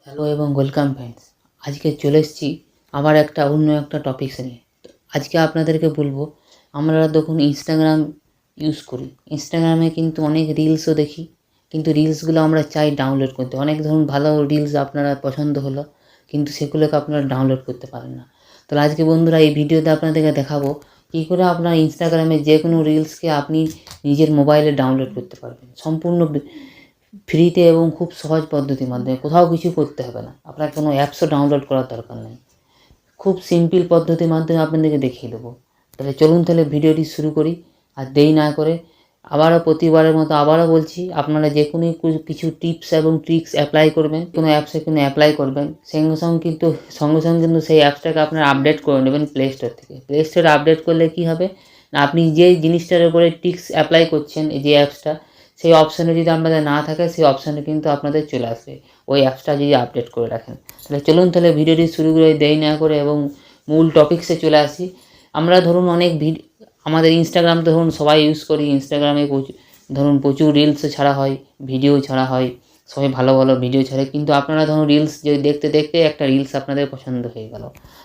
Hello এবং welcome friends. আজকে চলে এসেছি আবার অন্য একটা টপিকস নিয়ে। আজকে আপনাদেরকে বলবো, আমরা দেখুন ইনস্টাগ্রাম ইউজ করি। ইনস্টাগ্রামে কিন্তু অনেক রিলসও দেখি, কিন্তু রিলসগুলো আমরা চাই ডাউনলোড করতে। অনেক ধরুন ভালো রিলস আপনারা পছন্দ হলো, কিন্তু সেগুলোকে আপনারা ডাউনলোড করতে পারেন না। তাহলে আজকে বন্ধুরা এই ভিডিওতে আপনাদেরকে দেখাবো কী করে আপনার ইনস্টাগ্রামে যে কোনো রিলসকে আপনি নিজের মোবাইলে ডাউনলোড করতে পারবেন সম্পূর্ণ ফ্রিতে এবং খুব সহজ পদ্ধতির মাধ্যমে। কোথাও কিছু করতে হবে না, আপনার কোনো অ্যাপসও ডাউনলোড করার দরকার নেই। খুব সিম্পল পদ্ধতির মাধ্যমে আপনাদেরকে দেখিয়ে দেবো। তাহলে চলুন তাহলে ভিডিওটি শুরু করি। আর দেরি না করে আবারও প্রতিবারের মতো আবারও বলছি, আপনারা যে কোনো কিছু টিপস এবং ট্রিক্স অ্যাপ্লাই করবেন, কোনো অ্যাপসে কোনো অ্যাপ্লাই করবেন, সঙ্গে সঙ্গে কিন্তু সেই অ্যাপসটাকে আপনারা আপডেট করে নেবেন প্লে স্টোর থেকে। প্লে স্টোরে আপডেট করলে কী হবে না, আপনি যে জিনিসটার উপরে ট্রিক্স অ্যাপ্লাই করছেন, এই যে অ্যাপসটা, সেই অপশানে যদি আপনাদের না থাকে, সেই অপশানে কিন্তু আপনাদের চলে আসবে ওই অ্যাপসটা যদি আপডেট করে রাখেন। তাহলে চলুন তাহলে ভিডিওটি শুরু করে দেরি না করে এবং মূল টপিক্সে চলে আসি। আমরা ধরুন আমাদের ইনস্টাগ্রাম তো ধরুন সবাই ইউজ করি। ইনস্টাগ্রামে প্রচুর রিলসও ছাড়া হয়, ভিডিও ছাড়া হয়, সবাই ভালো ভালো ভিডিও ছাড়ে। কিন্তু আপনারা ধরুন রিলস যদি দেখতে দেখতে একটা রিলস আপনাদের পছন্দ হয়ে গেল,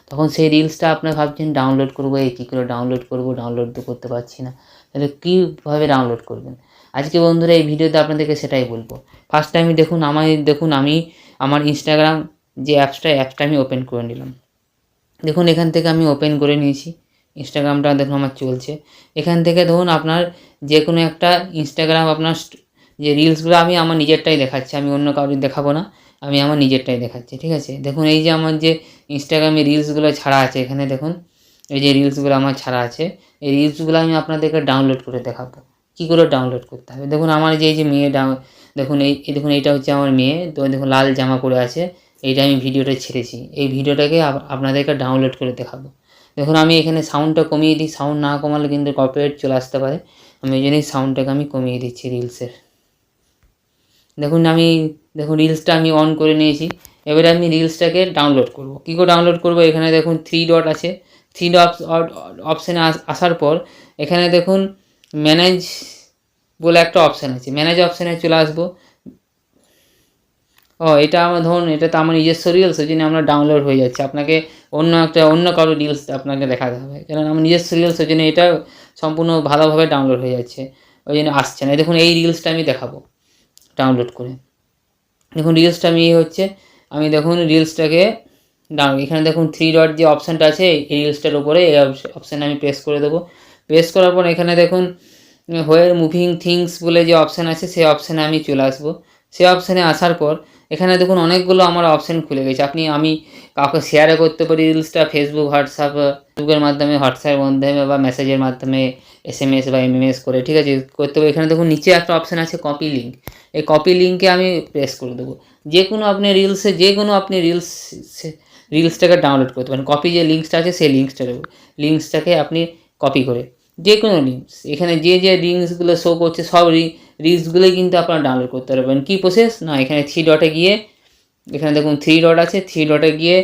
তখন সেই রিলসটা আপনারা ভাবছেন ডাউনলোড করবো, কী করে ডাউনলোড করবো, ডাউনলোড তো করতে পারছি না। তাহলে কীভাবে ডাউনলোড করবেন, আজকে বন্ধুরা এই ভিডিওতে আপনাদেরকে সেটাই বলবো। ফার্স্ট টাইম আমি আমার ইনস্টাগ্রাম যে অ্যাপসটা আমি ওপেন করে নিলাম। দেখুন এখান থেকে আমি ওপেন করে নিয়েছি ইনস্টাগ্রামটা। দেখুন আমার চলছে। এখান থেকে ধরুন আপনার যে কোনো একটা ইনস্টাগ্রাম আপনার যে রিলসগুলো, আমি আমার নিজেরটাই দেখাচ্ছি, আমি অন্য কাউকে দেখাবো না, আমি আমার নিজেরটাই দেখাচ্ছি, ঠিক আছে। দেখুন এই যে আমার যে ইনস্টাগ্রামে রিলসগুলো ছাড়া আছে, এখানে দেখুন এই যে রিলসগুলো আমার ছাড়া আছে, এই রিলসগুলো আমি আপনাদেরকে ডাউনলোড করে দেখাবো কী করে ডাউনলোড করতে হবে। দেখুন আমার এই যে মেয়ে দেখুন দেখুন এইটা হচ্ছে আমার মেয়ে। তো দেখুন লাল জামা পরে আছে, এইটা আমি ভিডিওটা ছেড়েছি। এই ভিডিওটাকে আপনাদেরকে ডাউনলোড করে দেখাবো। দেখুন আমি এখানে সাউন্ডটা কমিয়ে দিই, সাউন্ড না কমালে কিন্তু কপিরাইট চলে আসতে পারে। আমি এই জন্যই সাউন্ডটাকে আমি কমিয়ে দিচ্ছি রিলসের। দেখুন রিলসটা আমি অন করে নিয়েছি। এবারে আমি রিলসটাকে ডাউনলোড করব। কী করে ডাউনলোড করব, এখানে দেখুন 3 ডট আছে। 3 ডট অপশানে আসার পর এখানে দেখুন ম্যানেজ বলে একটা অপশান আছে, ম্যানেজ অপশানে চলে আসবো। এটা আমার ধরুন, এটা তো আমার নিজস্ব রিলস, ওই জন্য আমরা ডাউনলোড হয়ে যাচ্ছে। আপনাকে অন্য কারো রিলস আপনাকে দেখাতে হবে, কারণ আমার নিজস্ব রিলস, ওই জন্য এটা সম্পূর্ণ ভালোভাবে ডাউনলোড হয়ে যাচ্ছে, ওই জন্য আসছে না। দেখুন এই রিলসটা আমি দেখাবো ডাউনলোড করে। দেখুন রিলসটা আমি দেখুন রিলসটাকে এখানে দেখুন 3 ডট যে অপশানটা আছে এই রিলসটার উপরে, এই অপশানে আমি প্রেস করে দেবো। প্রেস করার পর এখানে দেখুন হোয়ার মুভিং থিংস বলে যে অপশান আছে, সেই অপশানে আমি চলে আসবো। সেই অপশানে আসার পর এখানে দেখুন অনেকগুলো আমার অপশান খুলে গেছে। আমি কাউকে শেয়ারও করতে পারি রিলসটা, ফেসবুকের মাধ্যমে, হোয়াটসঅ্যাপের মাধ্যমে বা মেসেজের মাধ্যমে, SMS বা MMS করে, ঠিক আছে, করতে পারি। এখানে দেখুন নিচে একটা অপশান আছে কপি লিঙ্ক, এই কপি লিঙ্কে আমি প্রেস করে দেবো। যে কোনো আপনি রিলসটাকে ডাউনলোড করতে পারেন। কপি যে লিঙ্কসটা আছে সেই লিঙ্কসটাকে আপনি কপি করে যে কোনো লিঙ্কস, এখানে যে লিঙ্কসগুলো শো করছে সব রিলসগুলোই কিন্তু আপনারা ডাউনলোড করতে পারবেন। কী প্রসেস না, এখানে 3 ডটে গিয়ে, এখানে দেখুন 3 ডট আছে, 3 ডটে গিয়ে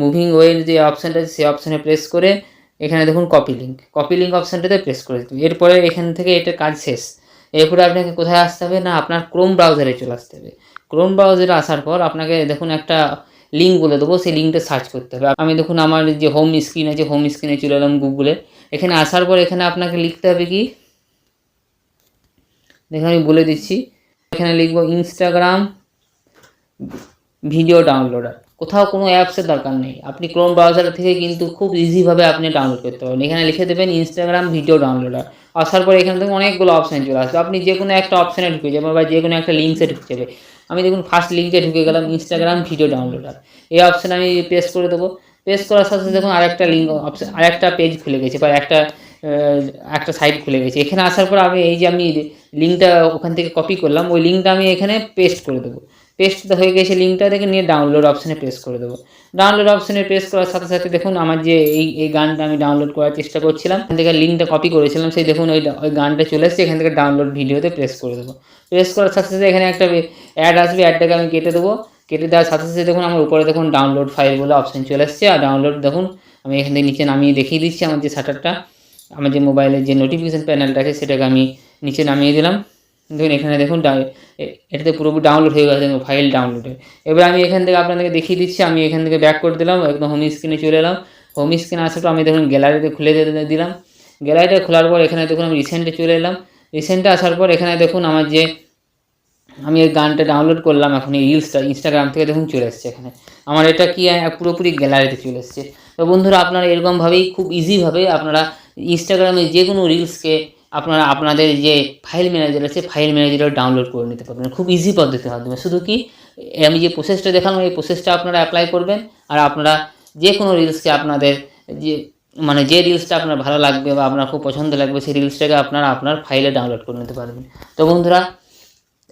মুভিং ওয়ের যে অপশানটা আছে সেই অপশানে প্রেস করে এখানে দেখুন কপি লিঙ্ক অপশানটাতে প্রেস করে দিন। এরপরে এখান থেকে এটার কাজ শেষ। এরপরে আপনাকে কোথায় আসতে হবে না, আপনার ক্রোম ব্রাউজারে চলে আসতে হবে। ক্রোম ব্রাউজারে আসার পর আপনাকে দেখুন একটা লিঙ্ক বলে দেবো, সেই লিঙ্কটা সার্চ করতে হবে। আমি দেখুন আমার যে হোম স্ক্রিন আছে, হোম স্ক্রিনে চলে এলাম গুগলে। এখানে আসার পর এখানে আপনাকে লিখতে হবে কি, দেখুন আমি বলে দিচ্ছি। এখানে লিখবো ইনস্টাগ্রাম ভিডিও ডাউনলোডার। কোথাও কোনো অ্যাপসের দরকার নেই, আপনি ক্রোম ব্রাউজার থেকে কিন্তু খুব ইজিভাবে আপনি ডাউনলোড করতে পারবেন। এখানে লিখে দেবেন ইনস্টাগ্রাম ভিডিও ডাউনলোডার। আসার পরে এখান থেকে অনেকগুলো অপশান চলে আসবে, আপনি যে কোনো একটা অপশানে ঢুকে যাবেন বা যে কোনো একটা লিঙ্কসে ঢুকে যাবে। আমি দেখুন ফার্স্ট লিঙ্কে ঢুকে গেলাম, ইনস্টাগ্রাম ভিডিও ডাউনলোডার। এই অপশানে আমি প্রেস করে দেবো। প্রেস করার সাথে সাথে দেখুন আরেকটা পেজ খুলে গেছে বা একটা সাইট খুলে গেছে। এখানে আসার পর আমি লিঙ্কটা ওখান থেকে কপি করলাম, ওই লিঙ্কটা আমি এখানে পেস্ট করে দেবো। পেস্ট হয়ে গেছে লিঙ্কটা, দেখে নিয়ে ডাউনলোড অপশানে প্রেস করে দেবো। ডাউনলোড অপশানে প্রেস করার সাথে সাথে দেখুন আমার যে এই গানটা আমি ডাউনলোড করার চেষ্টা করছিলাম, এখান থেকে লিঙ্কটা কপি করেছিলাম, সেই দেখুন ওই গানটা চলে এসেছে। এখান থেকে ডাউনলোড ভিডিওতে প্রেস করে দেবো। প্রেস করার সাথে সাথে এখানে একটা অ্যাড আসবে, অ্যাডটাকে আমি কেটে দেবো। কেটে দেওয়ার সাথে সাথে দেখুন আমার উপরে দেখুন ডাউনলোড ফাইল বলে অপশান চলে এসেছে। আর ডাউনলোড দেখুন আমি এখান থেকে নিচে নামিয়ে দেখিয়ে দিচ্ছি। আমার যে শাটারটা, আমার যে মোবাইলের যে নোটিফিকেশান প্যানেলটা আছে সেটাকে আমি নিচে নামিয়ে দিলাম। দেখুন এখানে দেখুন এটাতে পুরোপুরি ডাউনলোড হয়ে গেছে, ফাইল ডাউনলোডে। এবার আমি এখান থেকে আপনাদেরকে দেখিয়ে দিচ্ছি, আমি এখান থেকে ব্যাক করে দিলাম, একদম হোম স্ক্রিনে চলে এলাম। হোম স্ক্রিনে আসার পর আমি দেখুন গ্যালারিতে খুলে দিলাম। গ্যালারিটা খোলার পর এখানে দেখুন আমি রিসেন্টে চলে এলাম। রিসেন্টে আসার পর এখানে দেখুন আমার যে আমি এই গানটা ডাউনলোড করলাম, এখন এই রিলসটা ইনস্টাগ্রাম থেকে দেখুন চলে এসছে এখানে। আমার এটা কি পুরোপুরি গ্যালারিতে চলে এসছে। তো বন্ধুরা আপনারা এরকমভাবেই খুব ইজিভাবে আপনারা ইনস্টাগ্রামে যে কোনো রিলসকে আপনারা আপনাদের যে ফাইল ম্যানেজার আছে ফাইল ম্যানেজারে ডাউনলোড করে নিতে পারবেন, খুব ইজি পদ্ধতির মাধ্যমে। শুধু কি আমি যে প্রসেসটা দেখালাম এই প্রসেসটা আপনারা অ্যাপ্লাই করবেন, আর আপনারা যে কোনো রিলসকে আপনাদের যে মানে যে রিলসটা আপনার ভালো লাগবে বা আপনার খুব পছন্দ লাগবে সেই রিলসটাকে আপনারা আপনার ফাইলে ডাউনলোড করে নিতে পারবেন। তো বন্ধুরা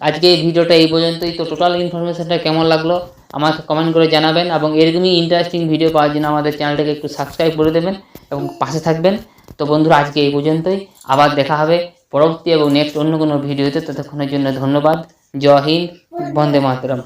আজকে এই ভিডিওটা এই পর্যন্তই। তো টোটাল ইনফরমেশনটা কেমন লাগলো আমাকে কমেন্ট করে জানাবেন, এবং এরকমই ইন্টারেস্টিং ভিডিও পাওয়ার জন্য আমাদের চ্যানেলটাকে একটু সাবস্ক্রাইব করে দেবেন এবং পাশে থাকবেন। তো বন্ধুরা আজকে এই পর্যন্তই, আবার দেখা হবে পরবর্তী এবং নেক্সট অন্য কোনো ভিডিওতে। ততক্ষণের জন্য ধন্যবাদ। জয় হিন্দ, বন্দে মাতরম।